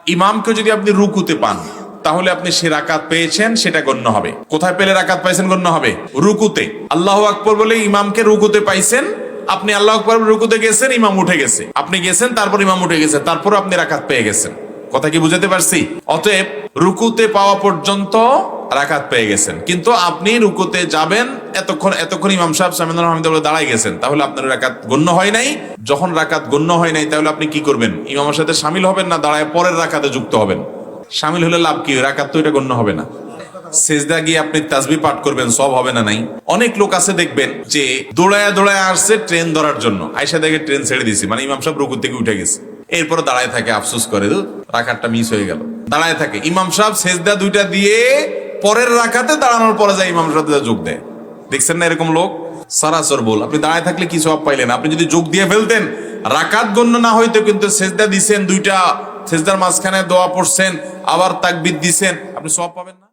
ইমামকে যদি আপনি রুকুতে পান তাহলে আপনি সে রাকাত পেয়েছেন, সেটা গণ্য হবে। কোথায় পেলে রাকাত পাইছেন গণ্য হবে? রুকুতে। আল্লাহু আকবার বলে ইমামকে রুকুতে পাইছেন, আপনি আল্লাহু আকবার রুকুতে গেছেন, ইমাম উঠে গেছে, আপনি গেছেন, তারপর ইমাম উঠে গেছে, তারপর আপনি রাকাত পেয়ে গেছেন। কথা কি বুঝাতে পারছি? অতএব রুকুতে পাওয়া পর্যন্ত রাকাত পেয়ে গেছেন, কিন্তু আপনি রুকুতে যাবেন এতক্ষণ ইমাম সাহেব সামিউল আলহামদুলিল্লাহ দাঁড়াই গেছেন, তাহলে আপনার রাকাত গণ্য হয় নাই। যখন রাকাত গণ্য হয় নাই, তাহলে আপনি কি করবেন? ইমামের সাথে শামিল হবেন না দাঁড়ায় পরের রাকাতে যুক্ত হবেন? শামিল হলে লাভ কি? রাকাত তো এটা গণ্য হবে না। সেজদা গিয়ে আপনি তাসবিহ পাঠ করবেন, সব হবে না নাই? অনেক লোক আছে দেখবেন যে দৌড়ায় আসছে ট্রেন ধরার জন্য, আয়সা দেখে ট্রেন ছেড়ে দিছি, মানে ইমাম সাহেব রুকু থেকে উঠে গেছে, এরপর দাঁড়ায় থাকে, আফসোস করে রাকাতটা মিস হয়ে গেল। দাঁড়ায় থাকে, ইমাম সাহেব সেজদা দুইটা দিয়ে পরের রাকাতে দাঁড়ানোর পরে যায় ইমাম সাহেব যোগ দেয়। দেখছেন না এরকম লোক? সরাসর বল, আপনি দাঁড়ায় থাকলে কি সওয়াব পাইলেন? আপনি যদি যোগ দিয়ে ফেলতেন, রাকাত গণ্য না হইতো, কিন্তু সেজদা দিছেন দুইটা, সেজদার মাঝখানে দোয়া পড়ছেন, আবার তাকবীর দিছেন, আপনি সওয়াব পাবেন না?